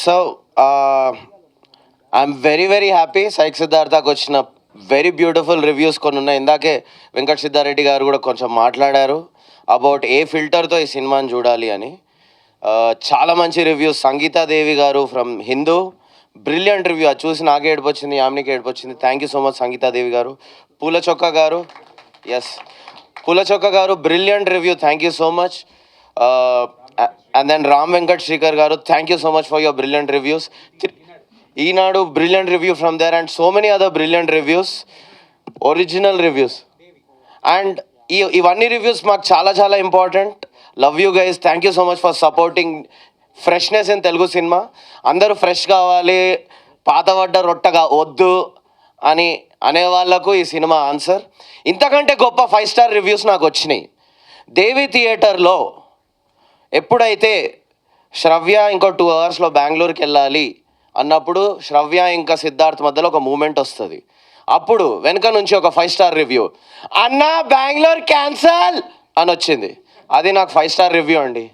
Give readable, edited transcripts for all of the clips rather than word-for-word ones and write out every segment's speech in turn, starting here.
So I'm very happy సైక్ సిద్ధార్థకు వచ్చిన వెరీ బ్యూటిఫుల్ రివ్యూస్ కొన్ని ఉన్నాయి. ఇందాకే వెంకట సిద్ధారెడ్డి గారు కూడా కొంచెం మాట్లాడారు అబౌట్ ఏ ఫిల్టర్తో ఈ సినిమాని చూడాలి అని. చాలా మంచి రివ్యూస్. సంగీతాదేవి గారు ఫ్రమ్ హిందూ బ్రిలియంట్ రివ్యూ. అది చూసి నాకే ఏడుపు వచ్చింది, యామినికి ఏడుపు వచ్చింది. Thank you so much Sangeetha Devi garu. Poola Chokka garu, yes Poola Chokka garu brilliant review, thank you so much. And then Ram Venkat Srikar garu, thank you so much for your brilliant reviews. Eenadu brilliant review from there and so many other brilliant reviews, original reviews. And ఇవన్నీ reviews మాకు చాలా important. Love you guys, thank you so much for supporting freshness in Telugu cinema. అందరూ fresh కావాలి, పాతబడ్డ రొట్టగా వద్దు అని అనే వాళ్ళకు ఈ సినిమా ఆన్సర్. ఇంతకంటే గొప్ప 5 స్టార్ రివ్యూస్ నాకు వచ్చినాయి. దేవి థియేటర్లో ఎప్పుడైతే శ్రవ్య ఇంకో 2 అవర్స్లో బెంగళూరుకి వెళ్ళాలి అన్నప్పుడు శ్రవ్య ఇంకా సిద్ధార్థ్ మధ్యలో ఒక మూమెంట్ వస్తుంది. అప్పుడు వెనక నుంచి ఒక 5 స్టార్ రివ్యూ, అన్నా బెంగళూరు క్యాన్సల్ అని వచ్చింది. అది నాకు 5 స్టార్ రివ్యూ అండి.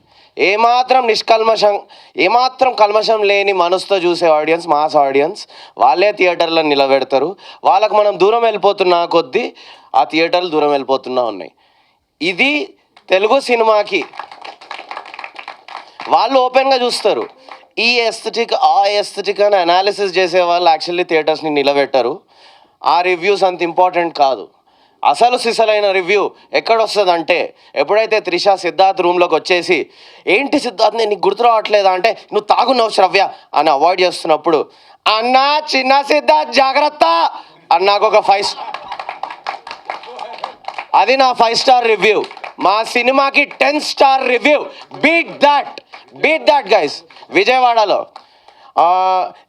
ఏమాత్రం కల్మషం లేని మనసుతో చూసే ఆడియన్స్, మాస్ ఆడియన్స్, వాళ్ళే థియేటర్లో నిలబెడతారు. వాళ్ళకు మనం దూరం వెళ్ళిపోతున్నా కొద్దీ ఆ థియేటర్లు దూరం వెళ్ళిపోతున్నా ఉన్నాయి. ఇది తెలుగు సినిమాకి వాళ్ళు ఓపెన్గా చూస్తారు. ఈ ఎస్థెటిక్ ఆ ఎస్థెటిక్ అని అనాలిసిస్ చేసే వాళ్ళు యాక్చువల్లీ థియేటర్స్ని నిలబెట్టరు. ఆ రివ్యూస్ అంత ఇంపార్టెంట్ కాదు. అసలు సిసలైన రివ్యూ ఎక్కడొస్తుందంటే ఎప్పుడైతే త్రిష సిద్ధార్థ్ రూమ్లోకి వచ్చేసి, ఏంటి సిద్ధార్థ్ నేను నీకు గుర్తు రావట్లేదా అంటే, నువ్వు తాగున్నావు శ్రవ్య అని అవాయిడ్ చేస్తున్నప్పుడు, అన్నా చిన్న సిద్ధార్థ్ జాగ్రత్త అన్నాకు ఒక 5, అది నా 5 స్టార్ రివ్యూ. మా సినిమాకి 10 star review. Beat that guys. విజయవాడలో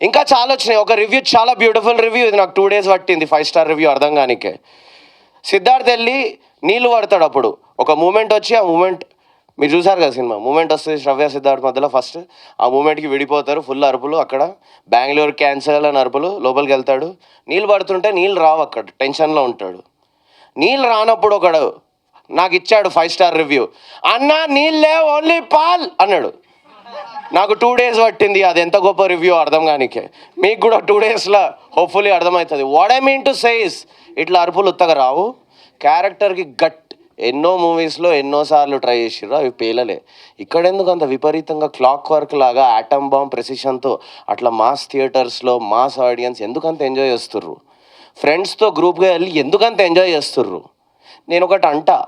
ఇంకా చాలా వచ్చినాయి. ఒక రివ్యూ చాలా బ్యూటిఫుల్ రివ్యూ, ఇది నాకు 2 days పట్టింది 5 స్టార్ రివ్యూ అర్థం కానికే. సిద్ధార్థ్ వెళ్ళి నీళ్ళు పడతాడు, అప్పుడు ఒక మూమెంట్ వచ్చి, ఆ మూమెంట్ మీరు చూసారు కదా సినిమా, మూమెంట్ వస్తుంది శ్రవ్య సిద్ధార్థ్ మధ్యలో. ఫస్ట్ ఆ మూమెంట్కి విడిపోతారు, ఫుల్ అరుపులు, అక్కడ బెంగళూరు క్యాన్సల్ అని అరుపులు. లోపలికి వెళ్తాడు, నీళ్ళు పడుతుంటే నీళ్ళు రావు, అక్కడ టెన్షన్లో ఉంటాడు. నీళ్ళు రానప్పుడు ఒకడు నాకు ఇచ్చాడు 5 స్టార్ రివ్యూ, అన్నా నీళ్ళే ఓన్లీ పాల్ అన్నాడు. నాకు 2 days పట్టింది అది ఎంత గొప్ప రివ్యూ అర్థం కానికే. మీకు కూడా 2 daysలో హోప్ఫుల్లీ అర్థమవుతుంది. What I mean to says, ఇట్లా అరుపులు ఉత్తగా రావు. క్యారెక్టర్కి ఎన్నో మూవీస్లో ఎన్నోసార్లు ట్రై చేసిర్రు, అవి పేలలే. ఇక్కడ ఎందుకు అంత విపరీతంగా క్లాక్ వర్క్ లాగా ఆటమ్ బాంబ్ ప్రెసిషన్తో అట్లా మాస్ థియేటర్స్లో మాస్ ఆడియన్స్ ఎందుకంత ఎంజాయ్ చేస్తుర్రు? ఫ్రెండ్స్తో గ్రూప్గా వెళ్ళి ఎందుకంత ఎంజాయ్ చేస్తుర్రు? నేను ఒకటి అంటా,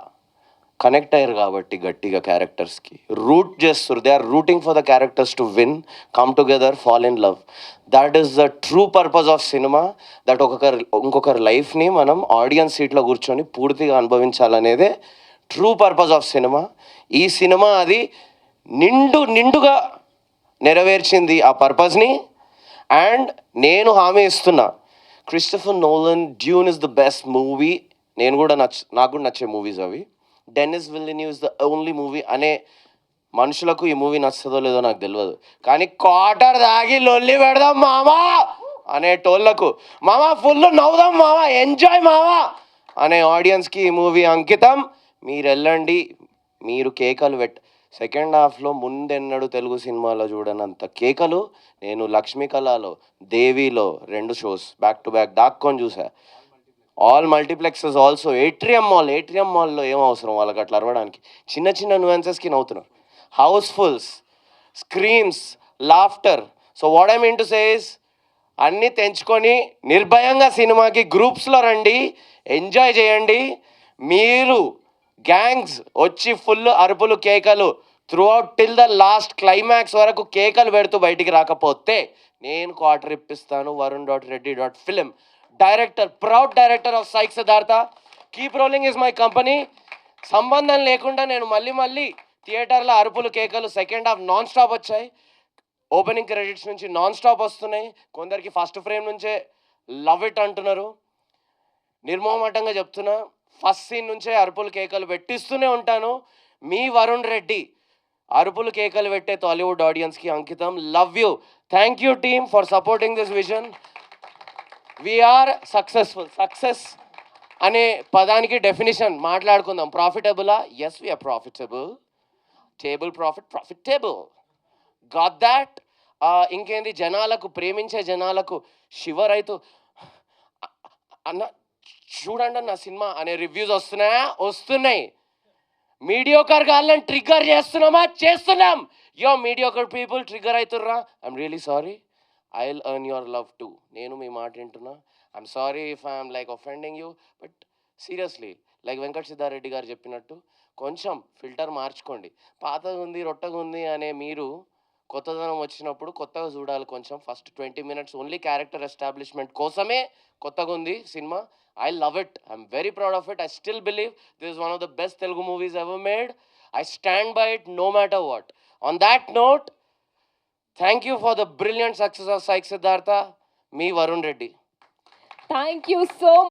కనెక్ట్ అయ్యారు కాబట్టి గట్టిగా క్యారెక్టర్స్కి రూట్ చేస్తారు. They are rooting for the characters to win, come together, fall in love. That is the true purpose of cinema. That ఇంకొకరి లైఫ్ని మనం ఆడియన్స్ సీట్లో కూర్చొని పూర్తిగా అనుభవించాలనేదే ట్రూ పర్పస్ ఆఫ్ సినిమా. ఈ సినిమా అది నిండుగా నెరవేర్చింది ఆ పర్పస్ని. అండ్ నేను హామీ ఇస్తున్నా, Christopher Nolan Dune is the best movie. నాకు కూడా నచ్చే మూవీస్ అవి. Denis Villeneuve is the only movie అనే మనుషులకు ఈ మూవీ నచ్చుతుందో లేదో నాకు తెలియదు, కానీ క్వార్టర్ దాగి లొల్లి పెడదాం మామా అనే టోళ్లకు, మామా ఫుల్ నవ్వుదాం మామా, ఎంజాయ్ మామా అనే ఆడియన్స్కి ఈ మూవీ అంకితం. మీరు వెళ్ళండి, మీరు కేకలు సెకండ్ హాఫ్లో ముందెన్నడు తెలుగు సినిమాలో చూడనంత కేకలు నేను లక్ష్మీ కళలో, దేవిలో 2 shows బ్యాక్ టు బ్యాక్ దాక్కొని చూసా. All multiplexes also. ఏట్రియం మాల్లో ఏం అవసరం వాళ్ళకి అట్లా అరవడానికి? చిన్న న్యూయన్సెస్కి నవ్వుతున్నారు. Housefuls, స్క్రీమ్స్, laughter. So what I mean to says, అన్నీ తెంచుకొని నిర్భయంగా సినిమాకి గ్రూప్స్లో రండి, ఎంజాయ్ చేయండి. మీరు గ్యాంగ్స్ వచ్చి ఫుల్ అరుపులు కేకలు through out till the last climax వరకు కేకలు పెడుతూ బయటికి రాకపోతే నేను క్వార్టర్ ఇప్పిస్తాను. varun.reddy.film, director, proud director of psych Siddhartha. Keep rolling is my company. సంబంధం లేకుండా నేను మళ్ళీ థియేటర్లో అరుపులు కేకలు. సెకండ్ హాఫ్ నాన్ స్టాప్ వచ్చాయి. ఓపెనింగ్ క్రెడిట్స్ నుంచి నాన్ స్టాప్ వస్తున్నాయి. కొందరికి ఫస్ట్ ఫ్రేమ్ నుంచే లవ్ ఇట్ అంటున్నారు. నిర్మోహమాటంగా చెప్తున్నా, ఫస్ట్ సీన్ నుంచే అరుపులు కేకలు పెట్టిస్తూనే ఉంటాను. మీ వరుణ్ రెడ్డి అరుపులు కేకలు పెట్టే టాలీవుడ్ ఆడియన్స్కి అంకితం. Love you. Thank you team for supporting this vision. We're successful. Success అనే పదానికి డెఫినేషన్ మాట్లాడుకుందాం. ప్రాఫిటబులా? Yes, we're profitable. Table profit, profitable. Got that? ఇంకేంది జనాలకు ప్రేమించే జనాలకు షివర్ అవుతూ అన్న చూడండి అన్న సినిమా అనే రివ్యూస్ వస్తున్నాయి. మీడియోకర్ గాళ్ళని ట్రిగ్గర్ చేస్తున్నాం. మీడియోకర్ పీపుల్ ట్రిగ్గర్ అవుతుర్రా. I'm really sorry. I will earn your love too. నేను మీ మాట వింటున్నా. I'm sorry if I'm like offending you, but seriously like Venkat Siddhareddy garu చెప్పినట్టు కొంచెం ఫిల్టర్ మార్చుకోండి. పాతగా ఉంది రొట్టగా ఉంది అనే మీరు కొత్తదనం వచ్చినప్పుడు కొత్తగా చూడాలి. కొంచెం first 20 minutes only character establishment కోసమే కొత్తగా ఉంది cinema. I love it. I'm very proud of it. I still believe this is one of the best Telugu movies ever made. I stand by it no matter what. On that note, thank you for the brilliant success of Saik Siddhartha. Me, Varun Reddy. Thank you so